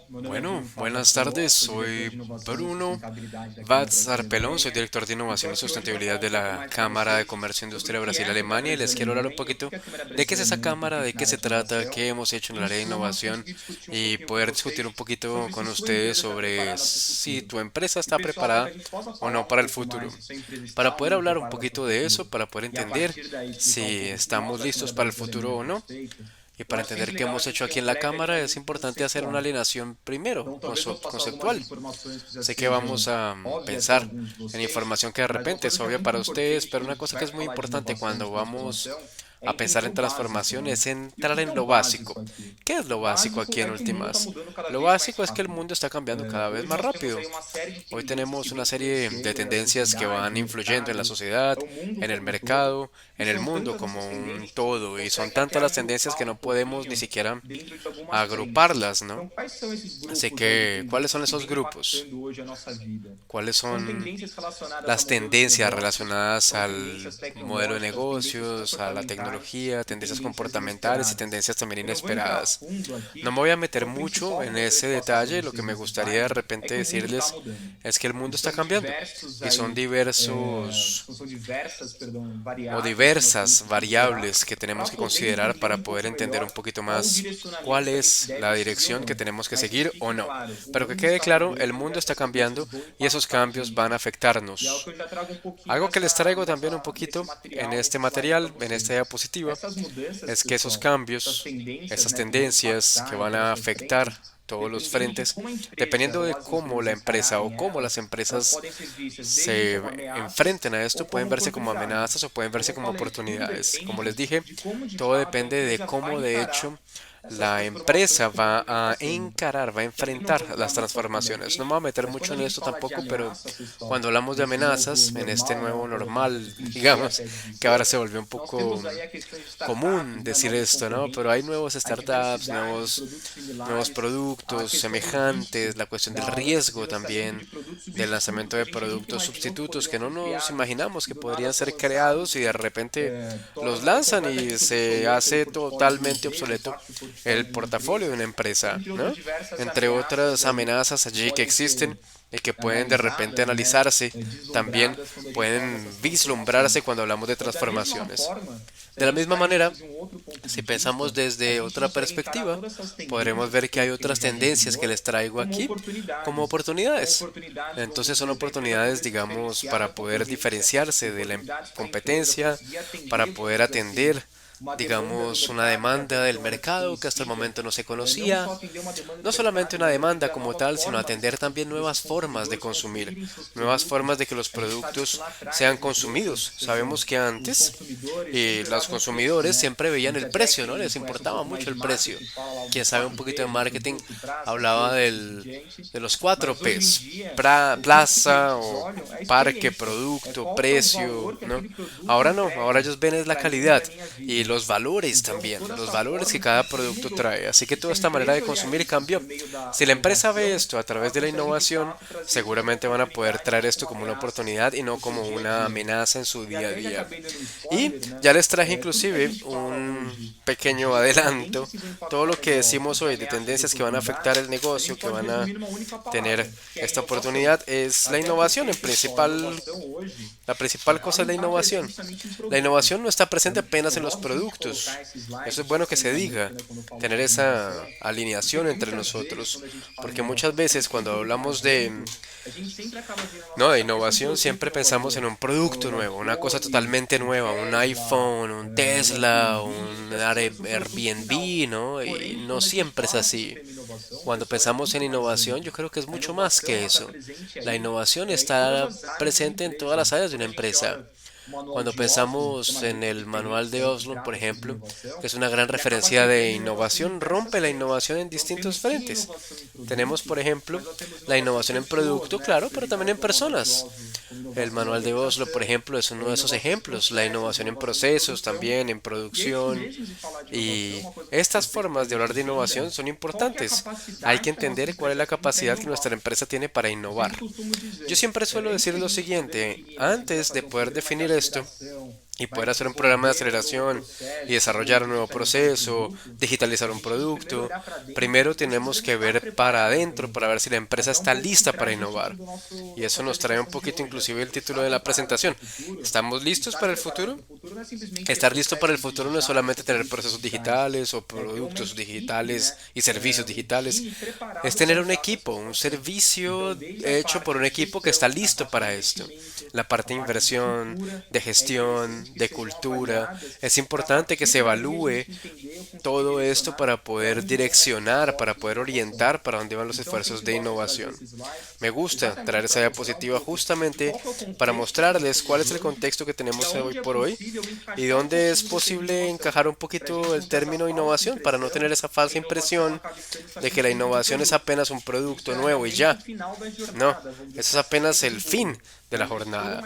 Bueno, buenas tardes, soy Bruno Vaz Arpelón, soy director de Innovación y Sustentabilidad de la Cámara de Comercio e Industria Brasil-Alemania y les quiero hablar un poquito de qué es esa cámara, de qué se trata, qué hemos hecho en el área de innovación y poder discutir un poquito con ustedes sobre si tu empresa está preparada o no para el futuro. Para poder hablar un poquito de eso, para poder entender si estamos listos para el futuro o no. Y para entender qué hemos hecho aquí en la cámara es importante hacer una alineación primero, conceptual. Sé que vamos a pensar en información que de repente es obvia para ustedes, pero una cosa que es muy importante cuando vamos a pensar en transformación es entrar en lo básico. ¿Qué es lo básico aquí en últimas? Lo básico es que el mundo está cambiando cada vez más rápido. Hoy tenemos una serie de tendencias que van influyendo en la sociedad, en el mercado, en el mundo como un todo, y son tantas las tendencias que no podemos ni siquiera agruparlas, ¿no? Así que, ¿cuáles son esos grupos? ¿Cuáles son las tendencias relacionadas al modelo de negocios, a la tecnología, tendencias comportamentales y tendencias también inesperadas? No me voy a meter mucho en ese detalle, lo que me gustaría de repente decirles es que el mundo está cambiando y son diversos o diversas variables que tenemos que considerar para poder entender un poquito más cuál es la dirección que tenemos que seguir o no. Pero que quede claro, el mundo está cambiando y esos cambios van a afectarnos. Algo que les traigo también un poquito en este material, en esta diapositiva, es que esos cambios, esas tendencias que van a afectar todos los frentes, dependiendo de cómo la empresa o cómo las empresas se enfrenten a esto, pueden verse como amenazas o pueden verse como oportunidades. Como les dije, todo depende de cómo de hecho la empresa va a encarar, va a enfrentar las transformaciones. No me voy a meter mucho en esto tampoco, pero cuando hablamos de amenazas, en este nuevo normal, digamos, que ahora se volvió un poco común decir esto, ¿no? Pero hay nuevos startups, nuevos productos semejantes, la cuestión del riesgo también, del lanzamiento de productos sustitutos que no nos imaginamos que podrían ser creados y de repente los lanzan y se hace totalmente obsoleto el portafolio de una empresa, ¿no? Entre otras amenazas allí que existen y que pueden de repente analizarse, también pueden vislumbrarse cuando hablamos de transformaciones. De la misma manera, si pensamos desde otra perspectiva, podremos ver que hay otras tendencias que les traigo aquí como oportunidades. Entonces son oportunidades, digamos, para poder diferenciarse de la competencia, para poder atender, digamos, una demanda del mercado que hasta el momento no se conocía. No solamente una demanda como tal, sino atender también nuevas formas de consumir, nuevas formas de que los productos sean consumidos. Sabemos que antes los consumidores siempre veían el precio, ¿no? Les importaba mucho el precio. Quien sabe un poquito de marketing hablaba de los cuatro P's, plaza o parque, producto, precio, ¿no? Ahora no, ahora ellos ven es la calidad y los valores también, los valores que cada producto trae. Así que toda esta manera de consumir cambió. Si la empresa ve esto a través de la innovación, seguramente van a poder traer esto como una oportunidad y no como una amenaza en su día a día. Y ya les traje inclusive un pequeño adelanto, todo lo que decimos hoy de tendencias que van a afectar el negocio, que van a tener esta oportunidad, es la innovación. La principal cosa es la innovación. La innovación no está presente apenas en los productos. Eso es bueno que se diga, tener esa alineación entre nosotros, porque muchas veces cuando hablamos de innovación siempre pensamos en un producto nuevo, una cosa totalmente nueva, un iPhone, un Tesla, un Airbnb, ¿no? Y no siempre es así. Cuando pensamos en innovación, yo creo que es mucho más que eso. La innovación está presente en todas las áreas de una empresa. Cuando pensamos en el manual de Oslo, por ejemplo, que es una gran referencia de innovación, rompe la innovación en distintos frentes. Tenemos, por ejemplo, la innovación en producto, claro, pero también en personas. El manual de Oslo, por ejemplo, es uno de esos ejemplos. La innovación en procesos, también en producción. Y estas formas de hablar de innovación son importantes. Hay que entender cuál es la capacidad que nuestra empresa tiene para innovar. Yo siempre suelo decir lo siguiente, antes de poder definir esto, y poder hacer un programa de aceleración y desarrollar un nuevo proceso, digitalizar un producto, primero tenemos que ver para adentro para ver si la empresa está lista para innovar. Y eso nos trae un poquito inclusive el título de la presentación. ¿Estamos listos para el futuro? Estar listo para el futuro no es solamente tener procesos digitales o productos digitales y servicios digitales, es tener un equipo, un servicio hecho por un equipo que está listo para esto. La parte de inversión, de gestión, de cultura, es importante que se evalúe todo esto para poder direccionar, para poder orientar para dónde van los esfuerzos de innovación. Me gusta traer esa diapositiva justamente para mostrarles cuál es el contexto que tenemos hoy por hoy y dónde es posible encajar un poquito el término innovación para no tener esa falsa impresión de que la innovación es apenas un producto nuevo y ya. No, eso es apenas el fin de la jornada.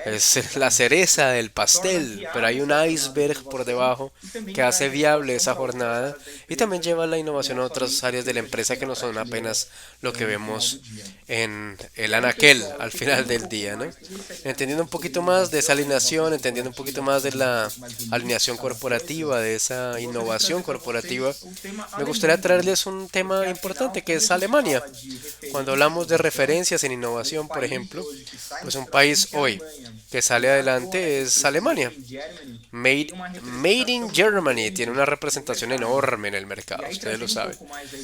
Es la cereza del pastel, pero hay un iceberg por debajo que hace viable esa jornada y también lleva la innovación a otras áreas de la empresa que no son apenas lo que vemos en el anaquel al final del día, ¿no? Entendiendo un poquito más de esa alineación, entendiendo un poquito más de la alineación corporativa, de esa innovación corporativa, me gustaría traerles un tema importante que es Alemania. Cuando hablamos de referencias en innovación, por ejemplo, pues un país hoy que sale adelante es Alemania. Made, Made in Germany tiene una representación enorme en el mercado, ustedes lo saben.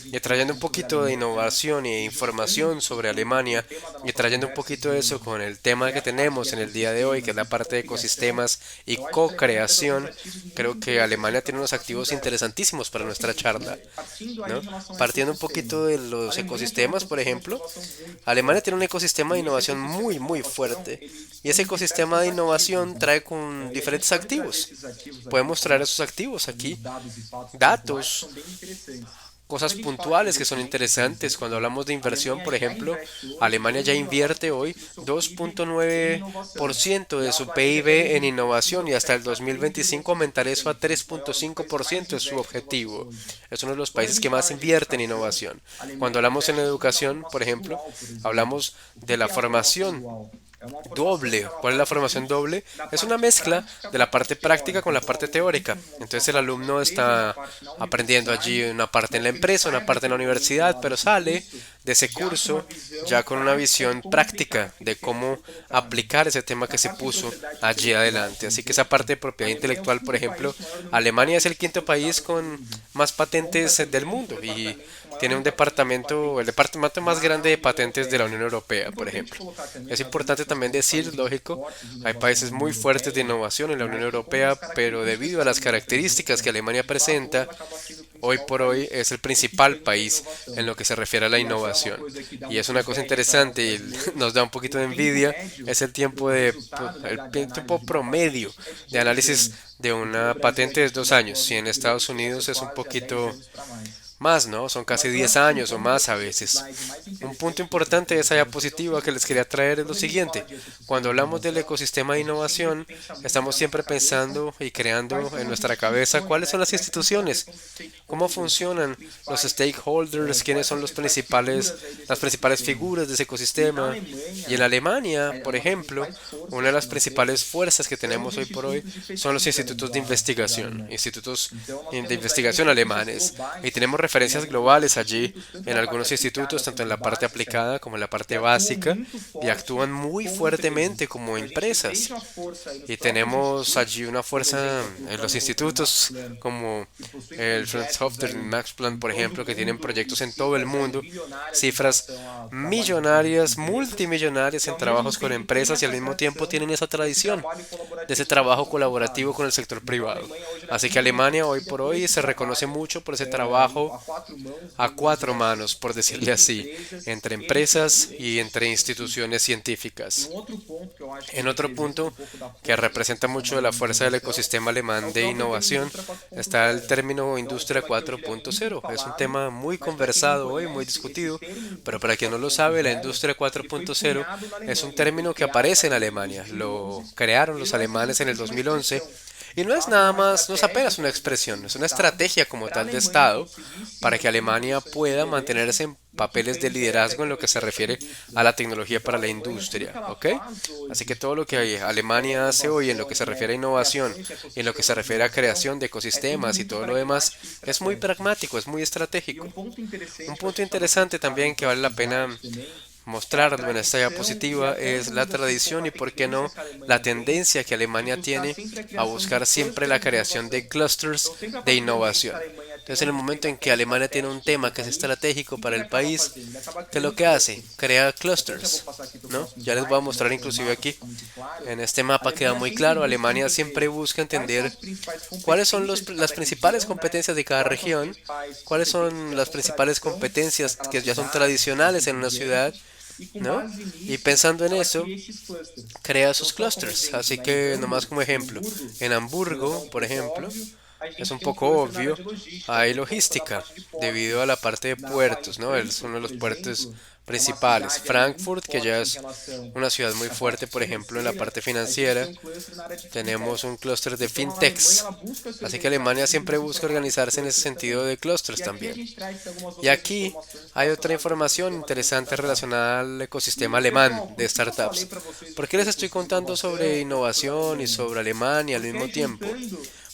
Y trayendo un poquito de innovación e información sobre Alemania y trayendo un poquito de eso con el tema que tenemos en el día de hoy, que es la parte de ecosistemas y co-creación, creo que Alemania tiene unos activos interesantísimos para nuestra charla, ¿no? Partiendo un poquito de los ecosistemas, por ejemplo, Alemania tiene un ecosistema de innovación muy fuerte y ese ecosistema de innovación trae con diferentes activos. Podemos traer esos activos aquí, datos, cosas puntuales que son interesantes. Cuando hablamos de inversión, por ejemplo, Alemania ya invierte hoy 2.9% de su PIB en innovación y hasta el 2025 aumentar eso a 3.5% es su objetivo. Es uno de los países que más invierte en innovación. Cuando hablamos en educación, por ejemplo, hablamos de la formación doble. ¿Cuál es la formación doble? Es una mezcla de la parte práctica con la parte teórica. Entonces el alumno está aprendiendo allí una parte en la empresa, una parte en la universidad, pero sale de ese curso ya con una visión práctica de cómo aplicar ese tema que se puso allí adelante. Así que esa parte de propiedad intelectual, por ejemplo, Alemania es el quinto país con más patentes del mundo y tiene un departamento, el departamento más grande de patentes de la Unión Europea, por ejemplo. Es importante también decir, lógico, hay países muy fuertes de innovación en la Unión Europea, pero debido a las características que Alemania presenta, hoy por hoy es el principal país en lo que se refiere a la innovación. Y es una cosa interesante y nos da un poquito de envidia, es el tiempo promedio de análisis de una patente es 2 años, y en Estados Unidos es un poquito más, ¿no? Son casi 10 años o más a veces. Un punto importante de esa diapositiva que les quería traer es lo siguiente. Cuando hablamos del ecosistema de innovación, estamos siempre pensando y creando en nuestra cabeza cuáles son las instituciones, cómo funcionan los stakeholders, quiénes son las principales figuras de ese ecosistema. Y en Alemania, por ejemplo, una de las principales fuerzas que tenemos hoy por hoy son los institutos de institutos de investigación alemanes. Y tenemos referencias globales allí en algunos institutos, tanto en la parte aplicada como en la parte básica, y actúan muy fuertemente como empresas. Y tenemos allí una fuerza en los institutos como el Fraunhofer y Max Planck, por ejemplo, que tienen proyectos en todo el mundo, cifras millonarias, multimillonarias en trabajos con empresas y al mismo tiempo tienen esa tradición de ese trabajo colaborativo con el sector privado. Así que Alemania hoy por hoy se reconoce mucho por ese trabajo a cuatro manos, por decirle así, entre empresas y entre instituciones científicas. En otro punto que representa mucho de la fuerza del ecosistema alemán de innovación está el término Industria 4.0. Es un tema muy conversado hoy, muy discutido, pero para quien no lo sabe, la Industria 4.0 es un término que aparece en Alemania. Lo crearon los alemanes en el 2011 Y no es nada más, no es apenas una expresión, es una estrategia como tal de Estado para que Alemania pueda mantenerse en papeles de liderazgo en lo que se refiere a la tecnología para la industria, ¿ok? Así que todo lo que Alemania hace hoy en lo que se refiere a innovación y en lo que se refiere a creación de ecosistemas y todo lo demás es muy pragmático, es muy estratégico. Un punto interesante también que vale la pena mostrarlo en esta diapositiva es la tradición y, por qué no, la tendencia que Alemania tiene a buscar siempre la creación de clusters de innovación. Entonces, en el momento en que Alemania tiene un tema que es estratégico para el país, ¿qué es lo que hace? Crea clusters, ¿no? Ya les voy a mostrar inclusive aquí. En este mapa queda muy claro, Alemania siempre busca entender cuáles son las principales competencias de cada región, cuáles son las principales competencias que ya son tradicionales en una ciudad, ¿no? Y pensando en eso, crea sus clusters. Así que, nomás como ejemplo, en Hamburgo, por ejemplo, es un poco obvio, hay logística debido a la parte de puertos, ¿no? Es uno de los puertos principales. Frankfurt, que ya es una ciudad muy fuerte, por ejemplo, en la parte financiera, tenemos un clúster de fintechs. Así que Alemania siempre busca organizarse en ese sentido de clústeres también. Y aquí hay otra información interesante relacionada al ecosistema alemán de startups. ¿Por qué les estoy contando sobre innovación y sobre Alemania al mismo tiempo?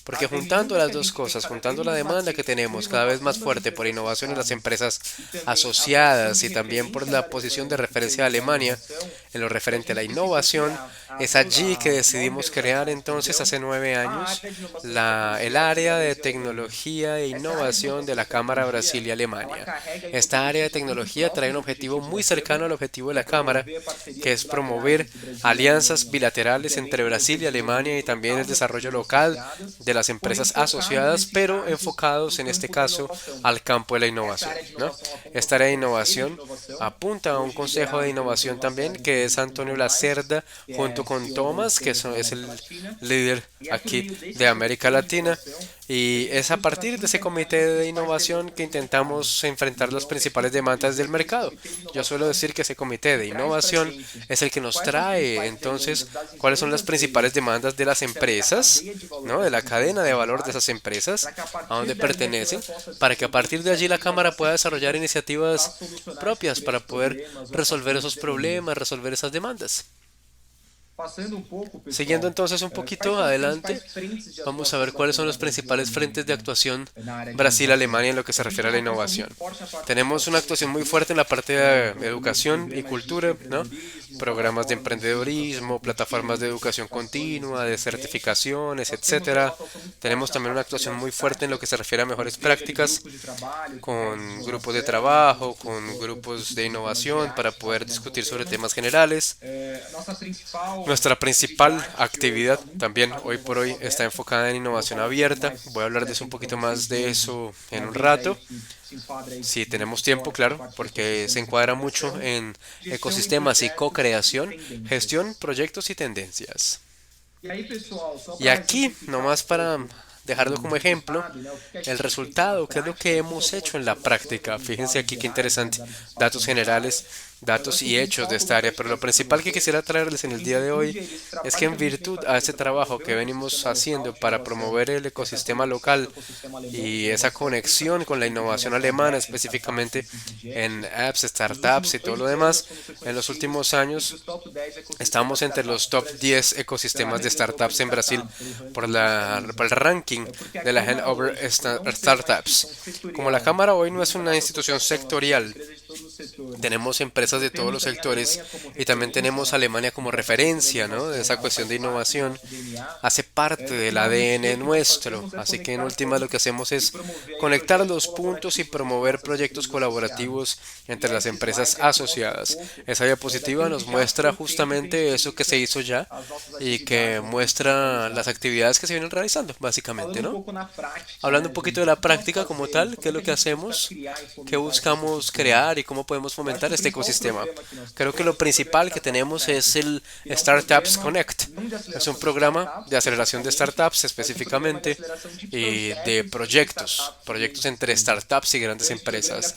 Porque juntando las dos cosas, juntando la demanda que tenemos cada vez más fuerte por innovación en las empresas asociadas y también por la posición de referencia de Alemania en lo referente a la innovación, es allí que decidimos crear entonces hace 9 años el área de tecnología e innovación de la Cámara Brasil y Alemania. Esta área de tecnología trae un objetivo muy cercano al objetivo de la Cámara, que es promover alianzas bilaterales entre Brasil y Alemania y también el desarrollo local de las empresas asociadas, pero enfocados en este caso al campo de la innovación, ¿no? Esta área de innovación apunta a un consejo de innovación también, que es Antonio Lacerda, junto con Thomas, que es el líder aquí de América Latina, y es a partir de ese comité de innovación que intentamos enfrentar las principales demandas del mercado. Yo suelo decir que ese comité de innovación es el que nos trae entonces cuáles son las principales demandas de las empresas, ¿no? De la cadena de valor de esas empresas, a donde pertenecen, para que a partir de allí la Cámara pueda desarrollar iniciativas propias para poder resolver esos problemas, resolver esas demandas. Siguiendo entonces un poquito adelante, vamos a ver cuáles son los principales frentes de actuación Brasil-Alemania en lo que se refiere a la innovación. Tenemos una actuación muy fuerte en la parte de educación y cultura, ¿no? Programas de emprendedorismo, plataformas de educación continua, de certificaciones, etcétera. Tenemos también una actuación muy fuerte en lo que se refiere a mejores prácticas, con grupos de trabajo, con grupos de innovación para poder discutir sobre temas generales. Nuestra principal actividad también hoy por hoy está enfocada en innovación abierta. Voy a hablarles un poquito más de eso en un rato, si tenemos tiempo, claro, porque se encuadra mucho en ecosistemas y co-creación, gestión, proyectos y tendencias. Y aquí, nomás para dejarlo como ejemplo, el resultado, qué es lo que hemos hecho en la práctica. Fíjense aquí qué interesante, datos generales, datos y hechos de esta área, pero lo principal que quisiera traerles en el día de hoy es que en virtud a ese trabajo que venimos haciendo para promover el ecosistema local y esa conexión con la innovación alemana, específicamente en apps, startups y todo lo demás, en los últimos años estamos entre los top 10 ecosistemas de startups en Brasil por el ranking de la Hanover Startups. Como la Cámara hoy no es una institución sectorial, tenemos empresas de todos los sectores y también tenemos a Alemania como referencia, ¿no? De esa cuestión de innovación. Hace parte del ADN nuestro, así que en última lo que hacemos es conectar los puntos y promover proyectos colaborativos entre las empresas asociadas. Esa diapositiva nos muestra justamente eso que se hizo ya y que muestra las actividades que se vienen realizando, básicamente, ¿no? Hablando un poquito de la práctica como tal, ¿qué es lo que hacemos? ¿Qué buscamos crear y cómo cómo podemos fomentar este ecosistema. Creo que lo principal que tenemos es el Startups Connect. Es un programa de aceleración de startups específicamente y de proyectos entre startups y grandes empresas.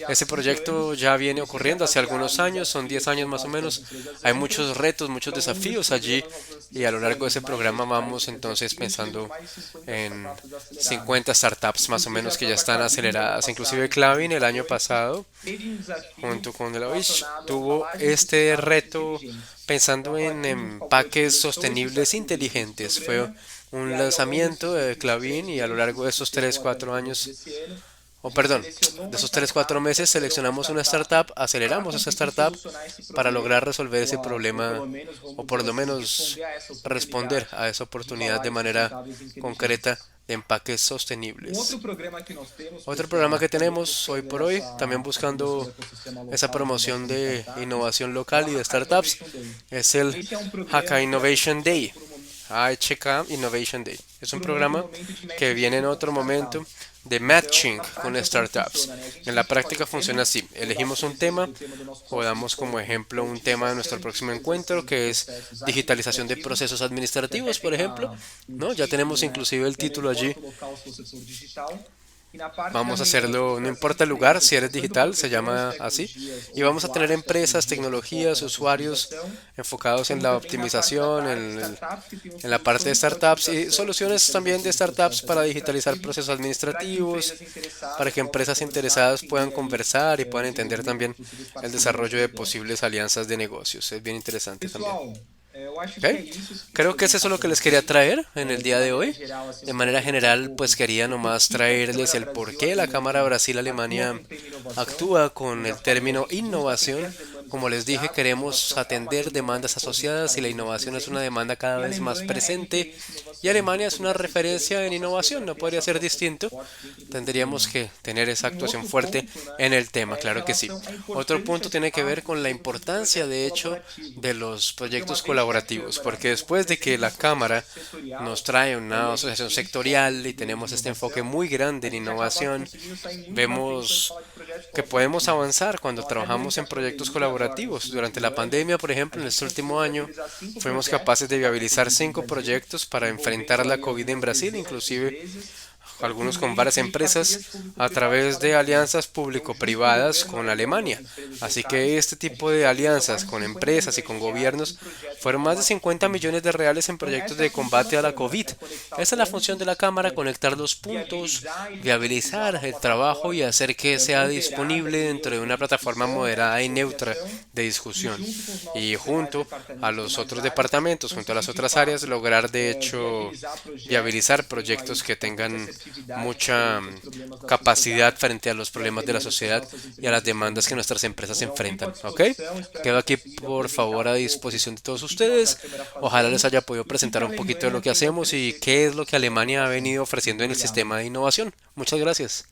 Ese proyecto ya viene ocurriendo hace algunos años, son 10 años más o menos. Hay muchos retos, muchos desafíos allí y a lo largo de ese programa vamos entonces pensando en 50 startups más o menos que ya están aceleradas. Inclusive Clavin el año pasado, junto con Deloitte, tuvo este reto pensando en empaques sostenibles inteligentes. Fue un lanzamiento de Clavin y a lo largo de esos 3 4 años, o perdón, de esos 3 4 meses seleccionamos una startup, aceleramos esa startup para lograr resolver ese problema o por lo menos responder a esa oportunidad de manera concreta de empaques sostenibles. Otro programa que tenemos hoy por hoy, también buscando esa promoción de innovación local y de startups, es el HK Innovation Day. HK Innovation Day. Es un programa que viene en otro momento de matching con startups. En la práctica funciona así. Elegimos un tema o damos como ejemplo un tema de nuestro próximo encuentro que es digitalización de procesos administrativos, por ejemplo. ¿No? Ya tenemos inclusive el título allí. Vamos a hacerlo, no importa el lugar, si eres digital, se llama así. Y vamos a tener empresas, tecnologías, usuarios enfocados en la optimización, en la parte de startups y soluciones también de startups para digitalizar procesos administrativos, para que empresas interesadas puedan conversar y puedan entender también el desarrollo de posibles alianzas de negocios. Es bien interesante también. ¿Ok? Creo que es eso lo que les quería traer en el día de hoy. De manera general, pues quería nomás traerles el por qué la Cámara Brasil-Alemania actúa con el término innovación. Como les dije, queremos atender demandas asociadas y la innovación es una demanda cada vez más presente y Alemania es una referencia en innovación, no podría ser distinto. Tendríamos que tener esa actuación fuerte en el tema, claro que sí. Otro punto tiene que ver con la importancia, de hecho, de los proyectos colaborativos, porque después de que la Cámara nos trae una asociación sectorial y tenemos este enfoque muy grande en innovación, vemos que podemos avanzar cuando trabajamos en proyectos colaborativos. Durante la pandemia, por ejemplo, en este último año, fuimos capaces de viabilizar 5 proyectos para enfrentar la COVID en Brasil, inclusive algunos con varias empresas, a través de alianzas público-privadas con Alemania. Así que este tipo de alianzas con empresas y con gobiernos fueron más de 50 millones de reales en proyectos de combate a la COVID. Esa es la función de la Cámara, conectar los puntos, viabilizar el trabajo y hacer que sea disponible dentro de una plataforma moderada y neutra de discusión. Y junto a los otros departamentos, junto a las otras áreas, lograr de hecho viabilizar proyectos que tengan mucha capacidad frente a los problemas de la sociedad y a las demandas que nuestras empresas enfrentan. ¿Ok? Quedo aquí por favor a disposición de todos ustedes. Ojalá les haya podido presentar un poquito de lo que hacemos y qué es lo que Alemania ha venido ofreciendo en el sistema de innovación. Muchas gracias.